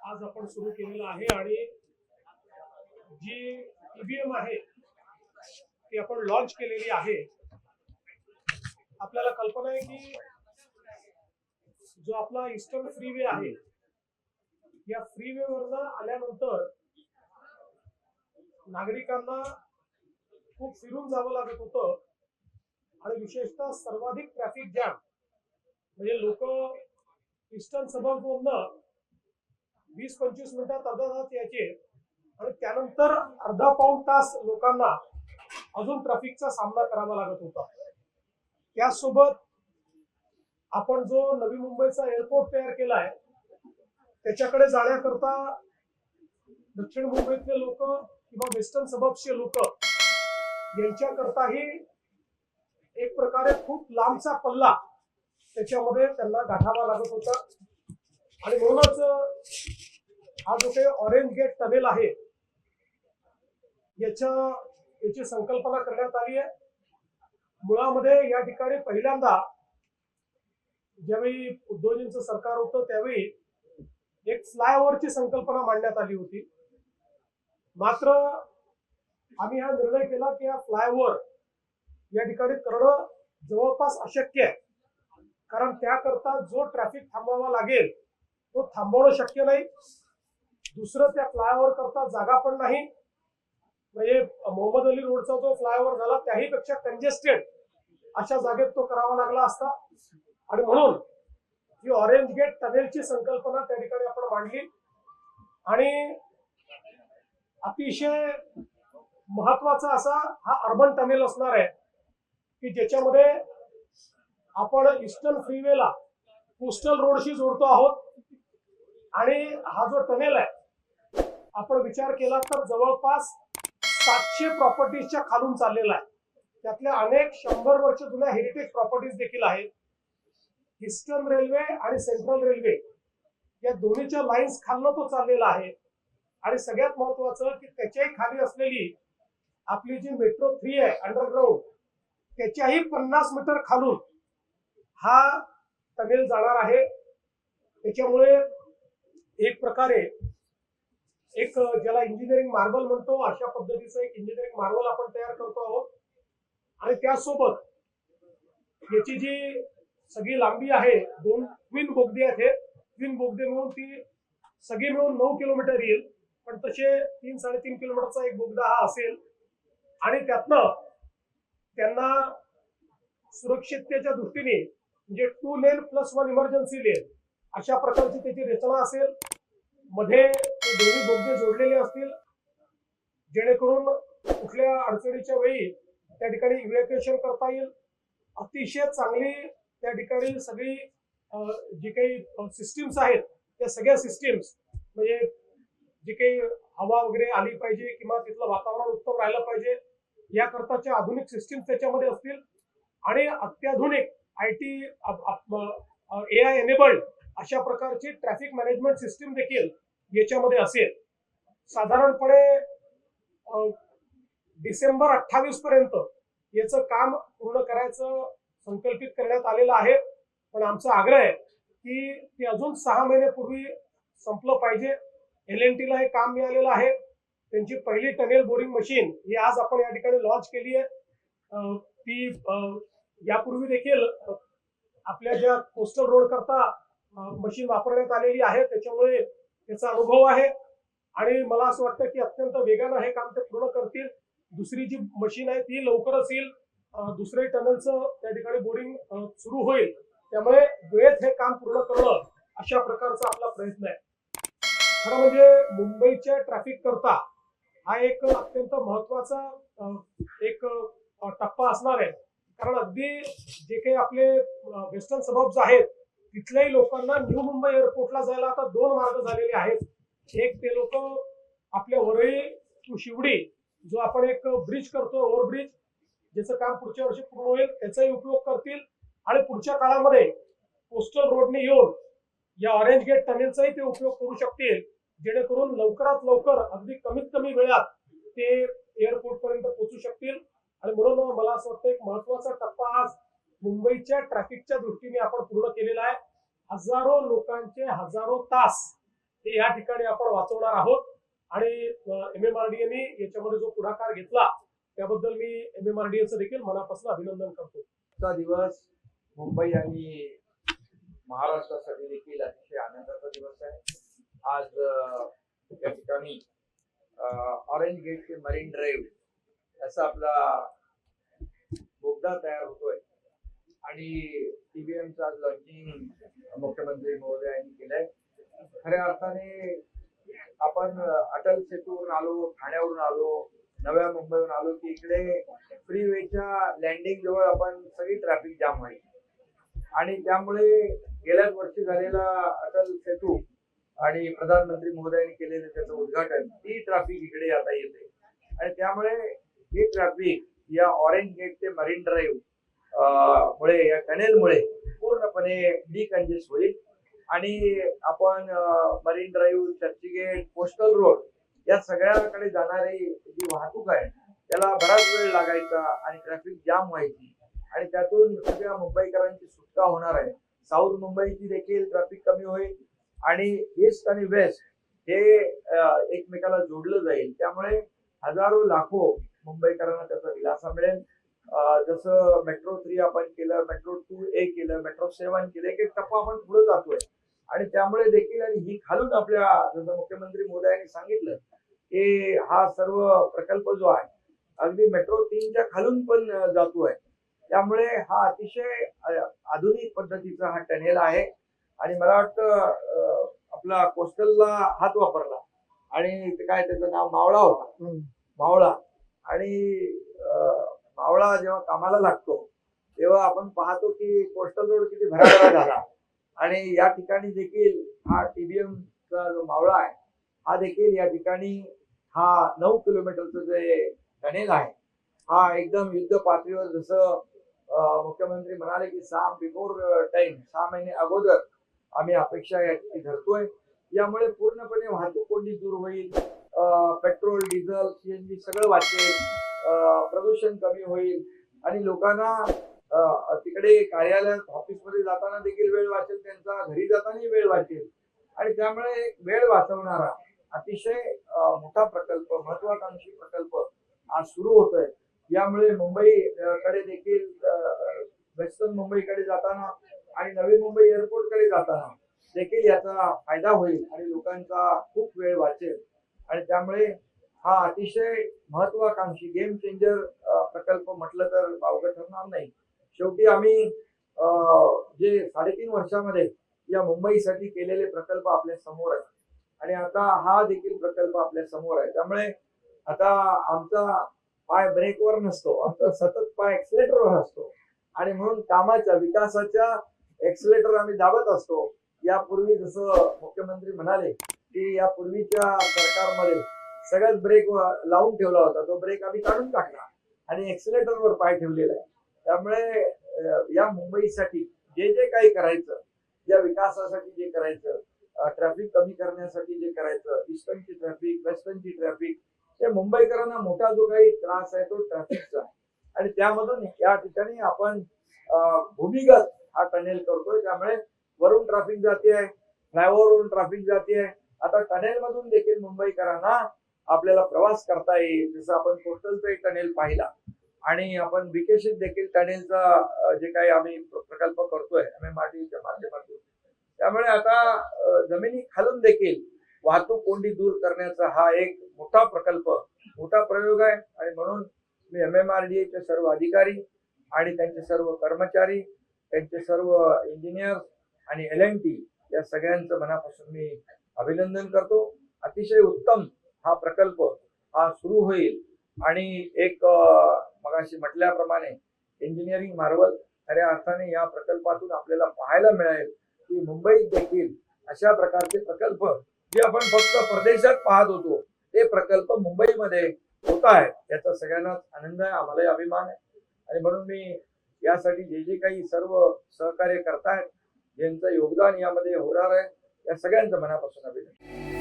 आज आपण सुरू केलेला आहे आणि जी ईव्हीएम आहे ती आपण लॉन्च केलेली आहे. आपल्याला कल्पना आहे की जो आपला ईस्टर्न फ्रीवे आहे या फ्रीवे वरनं आल्यानंतर नागरिकांना खूप फिरून जावं लागत होतं आणि विशेषतः सर्वाधिक ट्रॅफिक जॅम म्हणजे लोक ईस्टर्न सबर्बमधनं 20-25 मिनिटात अर्धा तास यायचे आणि त्यानंतर अर्धा पाऊण तास लोकांना अजून ट्रॅफिकचा सामना करावा लागत होता. त्यासोबत आपण जो नवी मुंबईचा एअरपोर्ट तयार केलाय त्याच्याकडे जाण्याकरता दक्षिण मुंबईतले लोक किंवा वेस्टर्न सबर्ब्सचे लोक यांच्याकरताही एक प्रकारे खूप लांबचा पल्ला त्याच्यामध्ये त्यांना गाठावा लागत होता आणि म्हणूनच हा जो काही ऑरेंज गेट टनेल आहे याची संकल्पना करण्यात आली आहे. मुळामध्ये या ठिकाणी पहिल्यांदा ज्यावेळी उद्धवजींचं सरकार होतं त्यावेळी एक फ्लायओव्हरची संकल्पना मांडण्यात आली होती. मात्र आम्ही हा निर्णय केला की हा फ्लायओव्हर या ठिकाणी करणं जवळपास अशक्य आहे, कारण त्याकरता जो ट्रॅफिक थांबवावा लागेल तो थांबवणं शक्य नाही. दुसरं त्या फ्लायओव्हर करता जागा पण नाही. म्हणजे मोहम्मद अली रोडचा जो फ्लायओव्हर झाला त्याही पेक्षा कंजेस्टेड अशा जागेत तो करावा लागला असता आणि म्हणून ही ऑरेंज गेट टनेलची संकल्पना त्या ठिकाणी आपण मांडली आणि अतिशय महत्वाचा असा हा अर्बन टनेल असणार आहे की ज्याच्यामध्ये आपण ईस्टर्न फ्रीवेला कोस्टल रोडशी जोडतो आहोत आणि हा जो टनेल आहे आपण विचार केला तर जवळपास 700 प्रॉपर्टीजच्या खालून चाललेला आहे. त्यातल्या अनेक 100 वर्ष जुन्या हेरिटेज प्रॉपर्टीज देखील आहेत. ईस्टर्न रेल्वे आणि सेंट्रल रेल्वे या दोन्हीच्या लाईन्स खालनं तो चाललेला आहे आणि सगळ्यात महत्वाचं की त्याच्याही खाली असलेली आपली जी मेट्रो 3 आहे अंडरग्राऊंड त्याच्याही 50 मीटर खालून हा टनेल जाणार आहे. त्याच्यामुळे एक प्रकारे एक ज्याला इंजिनिअरिंग मार्बल म्हणतो अशा पद्धतीचं एक इंजिनिअरिंग मार्बल आपण तयार करतो आहोत आणि त्यासोबत याची जी सगळी लांबी आहे 2 ट्विन बोगदे आहेत. हे ट्विन बोगदे मिळून ती सगळी मिळून 9 किलोमीटर येईल, पण तसे 3-3.5 किलोमीटरचा एक बोगदा हा असेल आणि त्यातनं त्यांना सुरक्षिततेच्या दृष्टीने म्हणजे 2 लेन + 1 इमर्जन्सी लेन अशा प्रकारची त्याची रचना असेल. मध्ये ते दोन्ही बोगदे जोडलेले असतील जेणेकरून कुठल्या अडचणीच्या वेळी त्या ठिकाणी इव्हॅक्युएशन करता येईल. अतिशय चांगली त्या ठिकाणी सगळी जी काही सिस्टीम्स आहेत त्या सगळ्या सिस्टीम्स म्हणजे जी काही हवा वगैरे आली पाहिजे किंवा तिथलं वातावरण उत्तम राहिलं पाहिजे याकरताच्या आधुनिक सिस्टीम त्याच्यामध्ये असतील आणि अत्याधुनिक IT AI एनेबल्ड अशा प्रकारची ट्रॅफिक मॅनेजमेंट सिस्टीम देखील याच्यामध्ये असेल. साधारणपणे डिसेंबर 28 पर्यंत याचं काम पूर्ण करायचं संकल्पित करण्यात आलेलं आहे, पण आमचा आग्रह आहे की ते अजून 6 महिन्यापूर्वी संपलं पाहिजे. LNT ला हे काम मिळालेलं आहे. त्यांची पहिली टनेल बोरिंग मशीन ही आज आपण या ठिकाणी लॉन्च केली आहे. ती यापूर्वी देखील आपल्या ज्या कोस्टल रोड करता मशीन वापरण्यात आलेली आहे त्याच्यामुळे त्याचा अनुभव आहे आणि मला असं वाटतं की अत्यंत वेगानं हे काम ते पूर्ण करतील. दुसरी जी मशीन आहे ती लवकरच येईल. दुसरे टनेलचं त्या ठिकाणी बोरिंग सुरू होईल, त्यामुळे वेळेत हे काम पूर्ण करणं अशा प्रकारचा आपला प्रयत्न आहे. खरं म्हणजे मुंबईच्या ट्रॅफिक करता हा एक अत्यंत महत्वाचा एक टप्पा असणार आहे, कारण अगदी जे काही आपले वेस्टर्न सबर्ब्स आहेत तिथल्याही लोकांना न्यू मुंबई एअरपोर्टला जायला आता 2 मार्ग झालेले आहेत. एक ते लोक आपल्या वरळी टू शिवडी जो आपण एक ब्रिज करतो ओव्हरब्रिज ज्याचं काम पुढच्या वर्षी पूर्ण होईल त्याचाही उपयोग करतील आणि पुढच्या काळामध्ये कोस्टल रोडने येऊन या ऑरेंज गेट टनेलचाही ते उपयोग करू शकतील जेणेकरून लवकरात लवकर अगदी कमीत कमी वेळात ते एअरपोर्ट पर्यंत पोहोचू शकतील. आणि म्हणून मला असं वाटतं एक महत्वाचा टप्पा आज मुंबईच्या ट्रॅफिकच्या दृष्टीने आपण पूर्ण केलेला आहे. हजारो लोकांचे हजारो तास हे या ठिकाणी आपण वाचवणार आहोत. आणि MMRDA याच्यामध्ये जो पुढाकार घेतला त्याबद्दल मी MMRDAचं देखील मनापासून अभिनंदन करतो. आजचा दिवस मुंबई आणि महाराष्ट्रासाठी देखील अतिशय आनंदाचा दिवस आहे. आज या ठिकाणी ऑरेंज गेट ते मरीन ड्राईव्ह असा आपला बोगदा तयार होतोय आणि TBMचं आज लॉन्चिंग मुख्यमंत्री महोदयांनी केलंय. खऱ्या अर्थाने आपण अटल सेतूवरून आलो, ठाण्यावरून आलो, नव्या मुंबईवरून आलो की इकडे फ्रीवेच्या लँडिंग जवळ आपण सगळी ट्रॅफिक जाम व्हायची आणि त्यामुळे गेल्याच वर्षी झालेला अटल सेतू आणि प्रधानमंत्री महोदयांनी केलेलं त्याचं उद्घाटन, ती ट्रॅफिक इकडे आता येते आणि त्यामुळे ही ट्रॅफिक या ऑरेंज गेट ते मरीन ड्राईव्ह मुळे, या टनेलमुळे पूर्णपणे डिकंजेस्ट होईल आणि आपण marine drive, Churchgate, coastal road या सगळ्याकडे जाणारी जी वाहतूक आहे त्याला बराच वेळ लागायचा आणि ट्रॅफिक जाम व्हायची आणि त्यातून सगळ्या मुंबईकरांची सुटका होणार आहे. साऊथ मुंबईची देखील ट्रॅफिक कमी होईल आणि ईस्ट आणि वेस्ट हे एकमेकाला जोडलं जाईल. त्यामुळे हजारो लाखो मुंबईकरांना त्याचा दिलासा मिळेल. जसं मेट्रो 3 आपण केलं, मेट्रो 2A केलं, मेट्रो 7 केलं, एक टप्पा आपण पुढे जातोय आणि त्यामुळे देखील आणि ही खालून आपल्या जसं मुख्यमंत्री महोदयांनी सांगितलं की हा सर्व प्रकल्प जो आहे अगदी मेट्रो 3च्या खालून पण जातोय. त्यामुळे हा अतिशय आधुनिक पद्धतीचा हा टनेल आहे आणि मला वाटतं आपला कोस्टलला हात वापरला आणि काय त्याचं नाव मावळा होता, मावळा. आणि मावळा जेव्हा कामाला लागतो तेव्हा आपण पाहतो की कोस्टल रोड किती भराभरा झाला आणि या ठिकाणी देखील हा TBMचा जो मावळा आहे हा देखील या ठिकाणी हा 9 किलोमीटरचं जे टनेल आहे हा एकदम युद्ध पातळीवर, जसं मुख्यमंत्री म्हणाले की 6 बिफोर टाइम, 6 महिने अगोदर आम्ही अपेक्षा याची धरतोय. यामुळे पूर्णपणे वाहतूक कोंडी दूर होईल, पेट्रोल, डिझेल, CNG सगळं वाचेल, प्रदूषण कमी होईल आणि लोकांना तिकडे कार्यालयात, ऑफिसमध्ये जाताना देखील वेळ वाचेल, त्यांचा घरी जातानाही वेळ वाचेल आणि त्यामुळे एक वेळ वाचवणारा अतिशय मोठा प्रकल्प, महत्वाकांक्षी प्रकल्प आज सुरू होतोय. यामुळे मुंबईकडे देखील, वेस्टर्न मुंबईकडे जाताना आणि नवी मुंबई एअरपोर्ट कडे जाताना देखील याचा फायदा होईल आणि लोकांचा खूप वेळ वाचेल आणि त्यामुळे हा अतिशय महत्वाकांक्षी गेम चेंजर प्रकल्प म्हटलं तर वावगं ठरणार नाही. शेवटी आम्ही जे 3.5 वर्षामध्ये या मुंबईसाठी केलेले प्रकल्प आपल्या समोर आहे आणि आता हा देखील प्रकल्प आपल्या समोर आहे. त्यामुळे आता आमचा पाय ब्रेकवर नसतो, आमचा सतत पाय एक्सलेटरवर असतो आणि म्हणून कामाच्या, विकासाच्या एक्सलेटर आम्ही दाबत असतो. यापूर्वी जसं मुख्यमंत्री म्हणाले की या पूर्वीच्या सरकारमध्ये सगळ्यात ब्रेक लावून ठेवला होता, तो ब्रेक आम्ही काढून टाकला आणि एक्सलेटरवर पाय ठेवलेला आहे. त्यामुळे या मुंबईसाठी जे जे काही करायचं, या विकासासाठी जे करायचं, ट्रॅफिक कमी करण्यासाठी जे करायचं, ईस्टर्नची ट्रॅफिक, वेस्टर्नची ट्रॅफिक, ते मुंबईकरांना मोठा जो काही त्रास आहे तो ट्रॅफिकचा आणि त्यामधून या ठिकाणी आपण भूमिगत हा टनेल करतोय. त्यामुळे वरून ट्रॅफिक जाते आहे, फ्लायओव्हरवरून ट्रॅफिक जाते आहे. आता टनेल मधून देखील मुंबईकरांना आपल्याला प्रवास करता येईल. जसं आपण कोस्टलचा एक टनेल पाहिला आणि आपण BKC देखील टनेलचा जे काही आम्ही प्रकल्प करतोय MMRDAच्या माध्यमातून. त्यामुळे आता जमिनी खालून देखील वाहतूक कोंडी दूर करण्याचा हा एक मोठा प्रकल्प, मोठा प्रयोग आहे आणि म्हणून मी MMRDAचे सर्व अधिकारी आणि त्यांचे सर्व कर्मचारी, त्यांचे सर्व इंजिनियर आणि L&T या सगळ्यांचं मनापासून मी अभिनंदन करतो. अतिशय उत्तम हा प्रकल्प हा सुरू होईल आणि एक मगाशी म्हटल्याप्रमाणे इंजिनिअरिंग मार्वल खऱ्या अर्थाने या प्रकल्पातून आपल्याला पाहायला मिळेल की मुंबईत देखील अशा प्रकारचे प्रकल्प जे आपण फक्त परदेशात पाहत होतो ते प्रकल्प मुंबईमध्ये होत आहेत. याचा सगळ्यांनाच आनंद आहे, आम्हालाही अभिमान आहे आणि म्हणून मी यासाठी जे जे काही सर्व सहकार्य करतायत, ज्यांचं योगदान यामध्ये होणार आहे, या सगळ्यांचं मनापासून अभिनंदन.